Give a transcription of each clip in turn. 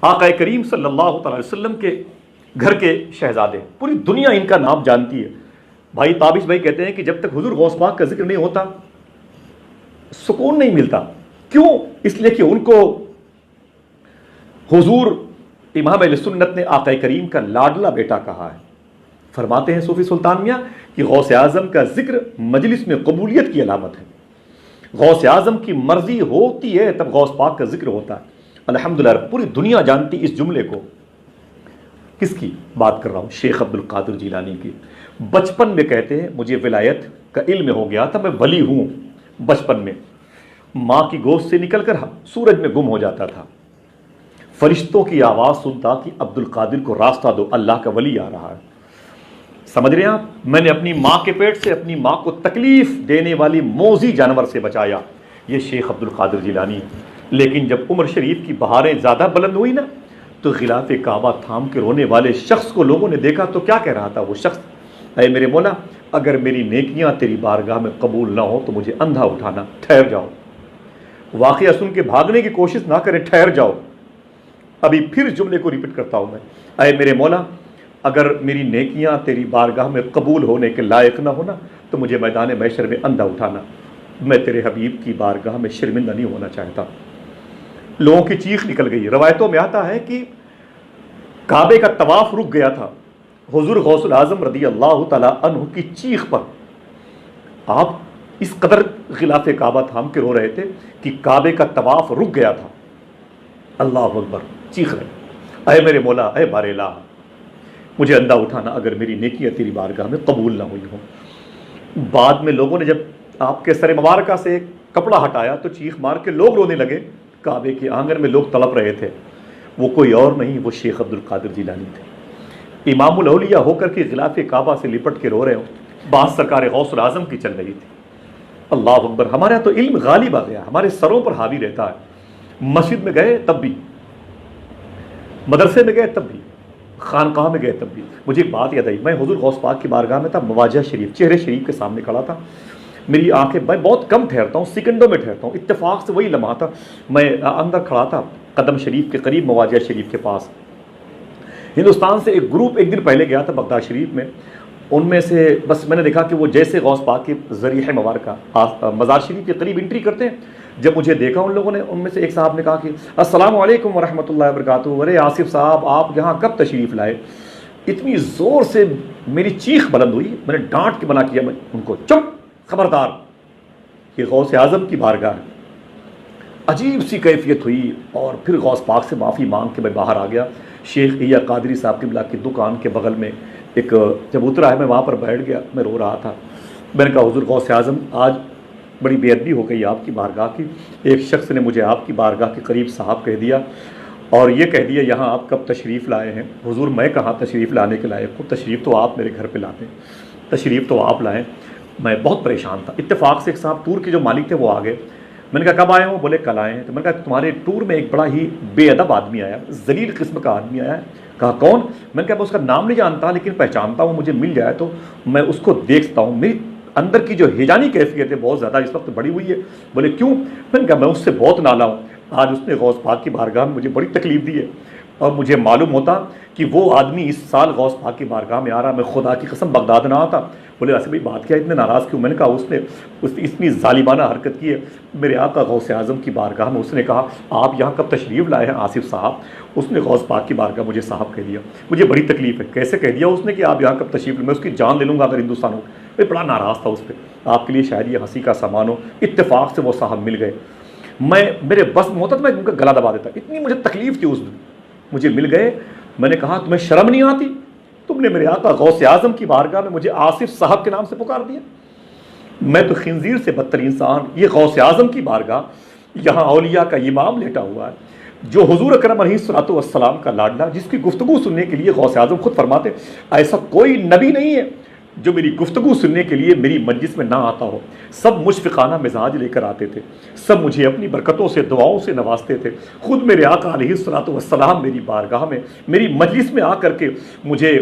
آقا کریم صلی اللہ تعالی وسلم کے گھر کے شہزادے، پوری دنیا ان کا نام جانتی ہے۔ بھائی تابش بھائی کہتے ہیں کہ جب تک حضور غوث پاک کا ذکر نہیں ہوتا سکون نہیں ملتا۔ کیوں؟ اس لیے کہ ان کو حضور امام اہل سنت نے آقا کریم کا لاڈلا بیٹا کہا ہے۔ فرماتے ہیں صوفی سلطان میاں کہ غوث اعظم کا ذکر مجلس میں قبولیت کی علامت ہے۔ غوث اعظم کی مرضی ہوتی ہے تب غوث پاک کا ذکر ہوتا ہے۔ الحمدللہ پوری دنیا جانتی اس جملے کو۔ کس کی بات کر رہا ہوں؟ شیخ عبد القادر جیلانی کی۔ بچپن میں کہتے ہیں مجھے ولایت کا علم ہو گیا تھا، میں ولی ہوں۔ بچپن میں ماں کی گود سے نکل کر سورج میں گم ہو جاتا تھا، فرشتوں کی آواز سنتا کہ عبد القادر کو راستہ دو، اللہ کا ولی آ رہا ہے۔ سمجھ رہے ہیں آپ؟ میں نے اپنی ماں کے پیٹ سے اپنی ماں کو تکلیف دینے والی موذی جانور سے بچایا، یہ شیخ عبد القادر جیلانی۔ لیکن جب عمر شریف کی بہاریں زیادہ بلند ہوئی نا تو غلاف کعبہ تھام کے رونے والے شخص کو لوگوں نے دیکھا تو کیا کہہ رہا تھا وہ شخص؟ اے میرے مولا، اگر میری نیکیاں تیری بارگاہ میں قبول نہ ہو تو مجھے اندھا اٹھانا، ٹھہر جاؤ۔ واقعہ سن کے بھاگنے کی کوشش نہ کریں، ٹھہر جاؤ۔ ابھی پھر جملے کو ریپیٹ کرتا ہوں میں، اے میرے مولا اگر میری نیکیاں تیری بارگاہ میں قبول ہونے کے لائق نہ ہونا تو مجھے میدان محشر میں اندھا اٹھانا، میں تیرے حبیب کی بارگاہ میں شرمندہ نہیں ہونا چاہتا۔ لوگوں کی چیخ نکل گئی۔ روایتوں میں آتا ہے کہ کعبے کا طواف رک گیا تھا حضور غوث الاعظم رضی اللہ تعالی عنہ کی چیخ پر۔ آپ اس قدر غلاف کعبہ تھام کے رو رہے تھے کہ کعبے کا طواف رک گیا تھا۔ اللہ اکبر، چیخ رہے، اے میرے مولا، اے بار الہ، مجھے اندھا اٹھانا اگر میری نیکیاں تیری بارگاہ میں قبول نہ ہوئی ہوں۔ بعد میں لوگوں نے جب آپ کے سر مبارکہ سے ایک کپڑا ہٹایا تو چیخ مار کے لوگ رونے لگے۔ کعبے کے آنگن میں لوگ تڑپ رہے تھے، وہ کوئی اور نہیں، وہ شیخ عبد القادر جیلانی تھے۔ امام الاولیاء ہو کر کے غلاف کعبہ سے لپٹ کے رو رہے ہوں، بات سرکار غوث الاعظم کی چل رہی تھی۔ اللہ اکبر، ہمارے تو علم غالب آ گیا، ہمارے سروں پر حاوی رہتا ہے۔ مسجد میں گئے تب بھی، مدرسے میں گئے تب بھی، خانقاہ میں گئے تب بھی۔ مجھے ایک بات یاد آئی، میں حضور غوث پاک کی بارگاہ میں تھا، مواجہ شریف، چہرے شریف کے سامنے کھڑا تھا۔ میری آنکھیں، میں بہت کم ٹھہرتا ہوں، سیکنڈوں میں ٹھہرتا ہوں، اتفاق سے وہی لمحہ تھا، میں اندر کھڑا تھا قدم شریف کے قریب، مواجہ شریف کے پاس۔ ہندوستان سے ایک گروپ ایک دن پہلے گیا تھا بغداد شریف میں، ان میں سے بس میں نے دیکھا کہ وہ جیسے غوث پاک کے ذریعہ مبارکہ مزار شریف کے قریب انٹری کرتے ہیں، جب مجھے دیکھا ان لوگوں نے، ان میں سے ایک صاحب نے کہا کہ السلام علیکم ورحمۃ اللہ وبرکاتہ، ارے آصف صاحب آپ یہاں کب تشریف لائے؟ اتنی زور سے میری چیخ بلند ہوئی، میں نے ڈانٹ کے منع کیا میں ان کو، چپ، خبردار، یہ غوث اعظم کی بارگاہ ہے۔ عجیب سی کیفیت ہوئی، اور پھر غوث پاک سے معافی مانگ کے میں باہر آ گیا۔ شیخ عیا قادری صاحب قبلہ کی دکان کے بغل میں ایک چبوترا ہے، میں وہاں پر بیٹھ گیا، میں رو رہا تھا۔ میں نے کہا حضور غوث اعظم آج بڑی بے ادبی ہو گئی آپ کی بارگاہ کی، ایک شخص نے مجھے آپ کی بارگاہ کے قریب صاحب کہہ دیا اور یہ کہہ دیا یہاں آپ کب تشریف لائے ہیں؟ حضور میں کہاں تشریف لانے کے لائق ہوں، تشریف تو آپ میرے گھر پہ لاتے ہیں، تشریف تو آپ لائیں۔ میں بہت پریشان تھا۔ اتفاق سے ایک صاحب ٹور کے جو مالک تھے وہ آ گئے، میں نے کہا کب آئے ہوں؟ بولے کل آئے ہیں۔ تو میں نے کہا تمہارے ٹور میں ایک بڑا ہی بے ادب آدمی آیا، ذلیل قسم کا آدمی آیا ہے۔ کہا کون؟ میں نے کہا میں اس کا نام نہیں جانتا لیکن پہچانتا ہوں، مجھے مل جائے تو میں اس کو دیکھتا ہوں۔ میری اندر کی جو ہیجانی کیفیت ہے بہت زیادہ اس وقت بڑی ہوئی ہے۔ بولے کیوں؟ میں نے کہا میں اس سے بہت نالا ہوں، آج اس نے غوث پاک کی بارگاہ میں مجھے بڑی تکلیف دی ہے، اور مجھے معلوم ہوتا کہ وہ آدمی اس سال غوث پاک کی بارگاہ میں آ رہا، میں خدا کی قسم بغداد نہ آتا۔ بولے ایسے بھائی بات کیا، اتنے ناراض کیوں؟ میں نے کہا اس نے اتنی ظالمانہ حرکت کی ہے میرے آقا غوث اعظم کی بارگاہ میں، اس نے کہا آپ یہاں کب تشریف لائے ہیں آصف صاحب؟ اس نے غوث پاک کی بارگاہ مجھے صاحب کہہ دیا، مجھے بڑی تکلیف ہے۔ کیسے کہہ دیا اس نے کہ آپ یہاں کب تشریف لیں؟ میں اس کی جان لے لوں گا اگر ہندوستان ہو۔ میں بڑا ناراض تھا اس پہ، آپ کے لیے شاید یہ ہنسی کا سامان ہو۔ اتفاق سے وہ صاحب مل گئے، میرے بس میں ہوتا تو میں ان کا گلا دبا دیتا، اتنی مجھے تکلیف تھی اس دن۔ مجھے مل گئے، میں نے کہا تمہیں شرم نہیں آتی؟ تم نے میرے آقا غوث اعظم کی بارگاہ میں مجھے آصف صاحب کے نام سے پکار دیا؟ میں تو خنزیر سے بدتر انسان، یہ غوث اعظم کی بارگاہ، یہاں اولیاء کا امام لیٹا ہوا ہے، جو حضور اکرم علیہ الصلوۃ والسلام کا لاڈلا، جس کی گفتگو سننے کے لیے غوث اعظم خود فرماتے ایسا کوئی نبی نہیں ہے جو میری گفتگو سننے کے لیے میری مجلس میں نہ آتا ہو۔ سب مشفقانہ مزاج لے کر آتے تھے، سب مجھے اپنی برکتوں سے، دعاؤں سے نوازتے تھے۔ خود میرے آقا علیہ الصلوۃ والسلام میری بارگاہ میں، میری مجلس میں آ کر کے مجھے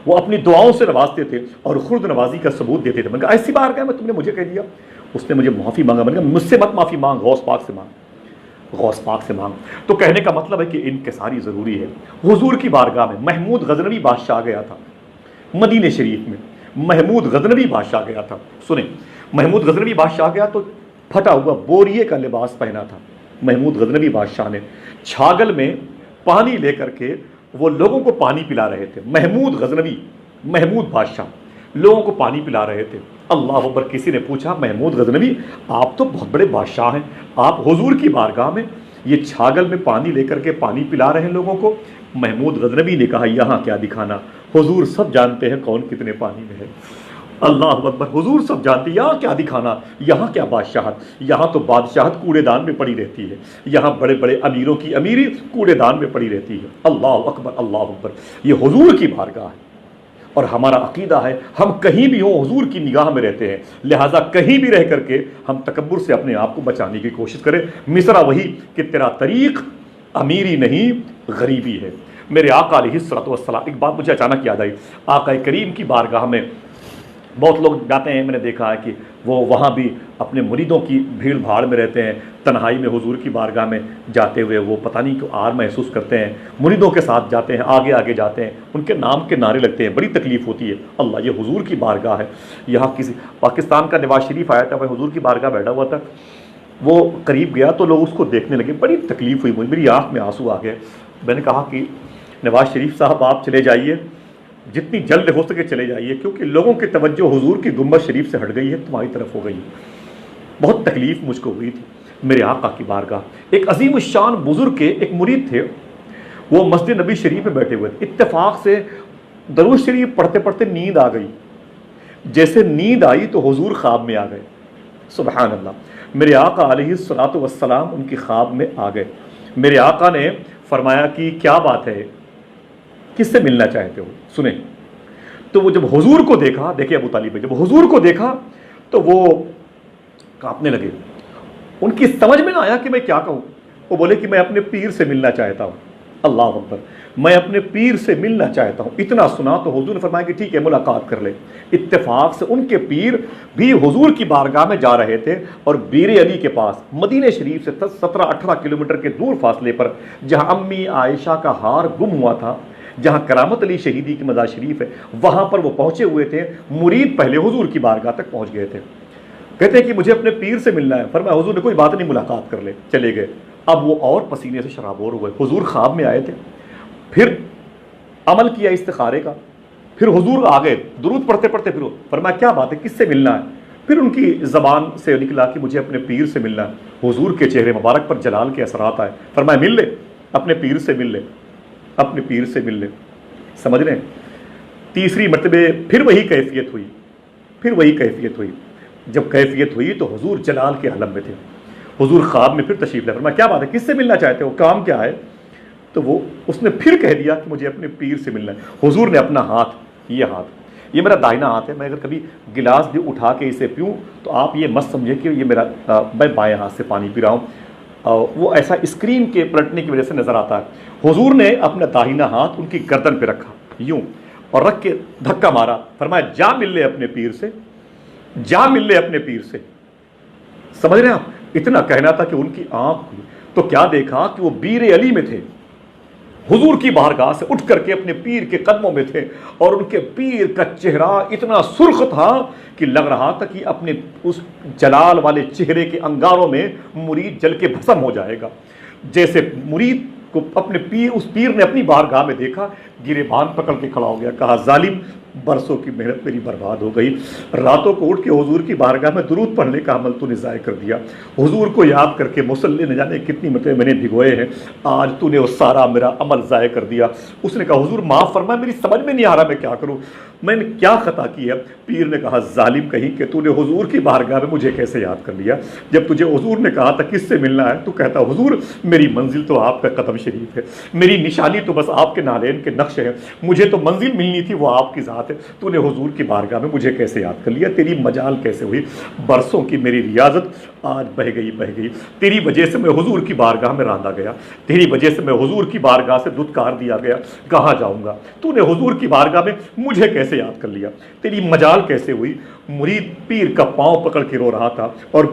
وہ اپنی دعاؤں سے نوازتے تھے اور خرد نوازی کا ثبوت دیتے تھے۔ میں نے کہا ایسی بارگاہ میں تم نے مجھے کہہ دیا؟ اس نے مجھے معافی مانگا۔ میں نے کہا مجھ سے مت معافی مانگ، غوث پاک سے مانگ۔ غوث پاک سے مانگ۔ تو کہنے کا مطلب ہے کہ انکساری ضروری ہے۔ حضور کی بارگاہ میں محمود غزنوی بادشاہ گیا تھا، مدینہ شریف میں محمود غزنوی بادشاہ گیا تھا۔ سنیں، محمود غزنوی بادشاہ گیا تو پھٹا ہوا بوریے کا لباس پہنا تھا۔ محمود غزنوی بادشاہ نے چھاگل میں پانی لے کر کے وہ لوگوں کو پانی پلا رہے تھے۔ محمود غزنوی، محمود بادشاہ لوگوں کو پانی پلا رہے تھے۔ اللہ اکبر، کسی نے پوچھا محمود غزنوی آپ تو بہت بڑے بادشاہ ہیں، آپ حضور کی بارگاہ میں یہ چھاگل میں پانی لے کر کے پانی پلا رہے ہیں لوگوں کو؟ محمود غزنوی نے کہا یہاں کیا دکھانا، حضور سب جانتے ہیں کون کتنے پانی میں ہے۔ اللہ اکبر، حضور سب جانتے ہیں، یہاں کیا دکھانا، یہاں کیا بادشاہت، یہاں تو بادشاہت کوڑے دان میں پڑی رہتی ہے، یہاں بڑے بڑے امیروں کی امیری کوڑے دان میں پڑی رہتی ہے۔ اللہ اکبر، اللہ اکبر، یہ حضور کی بارگاہ ہے اور ہمارا عقیدہ ہے ہم کہیں بھی ہوں حضور کی نگاہ میں رہتے ہیں، لہٰذا کہیں بھی رہ کر کے ہم تکبر سے اپنے آپ کو بچانے کی کوشش کریں۔ مصرع وہی کہ تیرا طریق امیری نہیں غریبی ہے۔ میرے آقا علیہ الصلوۃ والسلام، ایک بات مجھے اچانک یاد آئی، آقا کریم کی بارگاہ میں بہت لوگ جاتے ہیں، میں نے دیکھا ہے کہ وہ وہاں بھی اپنے مریدوں کی بھیڑ بھاڑ میں رہتے ہیں، تنہائی میں حضور کی بارگاہ میں جاتے ہوئے وہ پتہ نہیں کیوں آر محسوس کرتے ہیں، مریدوں کے ساتھ جاتے ہیں، آگے آگے جاتے ہیں، ان کے نام کے نعرے لگتے ہیں، بڑی تکلیف ہوتی ہے۔ اللہ، یہ حضور کی بارگاہ ہے۔ یہاں کسی پاکستان کا نواز شریف آیا تھا، وہ حضور کی بارگاہ بیٹھا ہوا تھا، وہ قریب گیا تو لوگ اس کو دیکھنے لگے، بڑی تکلیف ہوئی مجھے، میری آنکھ میں آنسو آ گئے۔ میں نے کہا کہ نواز شریف صاحب آپ چلے جائیے، جتنی جلد ہو سکے چلے جائیے، کیونکہ لوگوں کی توجہ حضور کی گنبد شریف سے ہٹ گئی ہے، تمہاری طرف ہو گئی ہے۔ بہت تکلیف مجھ کو ہوئی تھی۔ میرے آقا کی بارگاہ، ایک عظیم الشان بزرگ کے ایک مرید تھے، وہ مسجد نبی شریف میں بیٹھے ہوئے تھے، اتفاق سے درود شریف پڑھتے پڑھتے نیند آ گئی۔ جیسے نیند آئی تو حضور خواب میں آ گئے۔ سبحان اللہ، میرے آقا علیہ الصلوۃ والسلام ان کی خواب میں آ گئے۔ میرے آقا نے فرمایا کہ کیا بات ہے، کس سے ملنا چاہتے ہو؟ سنیں، تو وہ جب حضور کو دیکھا، دیکھیں ابو طالب، جب حضور کو دیکھا تو وہ کانپنے لگے، ان کی سمجھ میں نہ آیا کہ میں کیا کہوں۔ وہ بولے کہ میں اپنے پیر سے ملنا چاہتا ہوں۔ اللہ اکبر، میں اپنے پیر سے ملنا چاہتا ہوں۔ اتنا سنا تو حضور نے فرمایا کہ ٹھیک ہے ملاقات کر لے۔ اتفاق سے ان کے پیر بھی حضور کی بارگاہ میں جا رہے تھے، اور بیر علی کے پاس مدینہ شریف سے 17-18 کلومیٹر کے دور فاصلے پر جہاں امی عائشہ کا ہار گم ہوا تھا، جہاں کرامت علی شہیدی کی مزار شریف ہے، وہاں پر وہ پہنچے ہوئے تھے۔ مرید پہلے حضور کی بارگاہ تک پہنچ گئے تھے، کہتے ہیں کہ مجھے اپنے پیر سے ملنا ہے۔ فرمایا حضور نے کوئی بات نہیں، ملاقات کر لے، چلے گئے۔ اب وہ اور پسینے سے شرابور ہوئے، حضور خواب میں آئے تھے، پھر عمل کیا استخارے کا، پھر حضور آ گئے درود پڑھتے پڑھتے، پھر فرمایا کیا بات ہے، کس سے ملنا ہے؟ پھر ان کی زبان سے نکلا کہ مجھے اپنے پیر سے ملنا ہے۔ حضور کے چہرے مبارک پر جلال کے اثرات آئے، فرمایا مل لے، اپنے پیر سے مل لے، اپنے پیر سے مل لے۔ سمجھ رہے ہیں؟ تیسری مرتبہ پھر وہی کیفیت ہوئی، پھر وہی کیفیت ہوئی۔ جب کیفیت ہوئی تو حضور جلال کے عالم میں تھے۔ حضور خواب میں پھر تشریف لے، فرمایا کیا بات ہے، کس سے ملنا چاہتے ہو، کام کیا ہے؟ تو اس نے پھر کہہ دیا کہ مجھے اپنے پیر سے ملنا ہے۔ حضور نے اپنا ہاتھ، یہ میرا دائنا ہاتھ ہے، میں اگر کبھی گلاس بھی اٹھا کے اسے پیوں تو آپ یہ مت سمجھے کہ یہ میرا میں بائیں ہاتھ سے پانی پی رہا ہوں، وہ ایسا اسکرین کے پلٹنے کی وجہ سے نظر آتا ہے۔ حضور نے اپنا داہنا ہاتھ ان کی گردن پہ رکھا یوں، اور رکھ کے دھکا مارا، فرمایا جا مل لے اپنے پیر سے، جا مل لے اپنے پیر سے۔ سمجھ رہے ہیں آپ؟ اتنا کہنا تھا کہ ان کی آنکھ ہوئی تو کیا دیکھا کہ وہ بیر علی میں تھے، حضور کی بارگاہ سے اٹھ کر کے اپنے پیر کے قدموں میں تھے، اور ان کے پیر کا چہرہ اتنا سرخ تھا کہ لگ رہا تھا کہ اپنے اس جلال والے چہرے کے انگاروں میں مرید جل کے بھسم ہو جائے گا۔ جیسے مرید کو اپنے پیر، اس پیر نے اپنی بارگاہ میں دیکھا، گریبان پکڑ کے کھڑا ہو گیا، کہا ظالم، برسوں کی محنت میری برباد ہو گئی، راتوں کو اٹھ کے حضور کی بارگاہ میں درود پڑھنے کا عمل تو نے ضائع کر دیا، حضور کو یاد کر کے مصلی نہ جانے کتنی مرتبہ میں نے بھگوئے ہیں، آج تو نے وہ سارا میرا عمل ضائع کر دیا۔ اس نے کہا حضور معاف فرمائے، میری سمجھ میں نہیں آ رہا میں کیا کروں، میں نے کیا خطا کی ہے؟ پیر نے کہا ظالم کہیں کہ تو نے حضور کی بارگاہ میں مجھے کیسے یاد کر لیا؟ جب تجھے حضور نے کہا تھا کس سے ملنا ہے تو کہتا حضور میری منزل تو آپ کا قدم شریف ہے، میری نشانی تو بس آپ کے نالین کے نقش ہے، مجھے تو منزل ملنی تھی وہ آپ کی ذات ہے، تو نے حضور کی بارگاہ میں مجھے کیسے یاد کر لیا؟ تیری مجال کیسے ہوئی؟ برسوں کی میری ریاضت آج بہ گئی، تیری وجہ سے میں حضور کی بارگاہ میں راندا گیا، تیری وجہ سے میں حضور کی بارگاہ سے دھتکار دیا گیا، کہاں جاؤں گا؟ تو نے حضور کی بارگاہ میں مجھے کیسے یاد کر لیا؟ تیری مجال کیسے ہوئی؟ مرید پیر کا پاؤں پکڑ کے رو رہا تھا، اور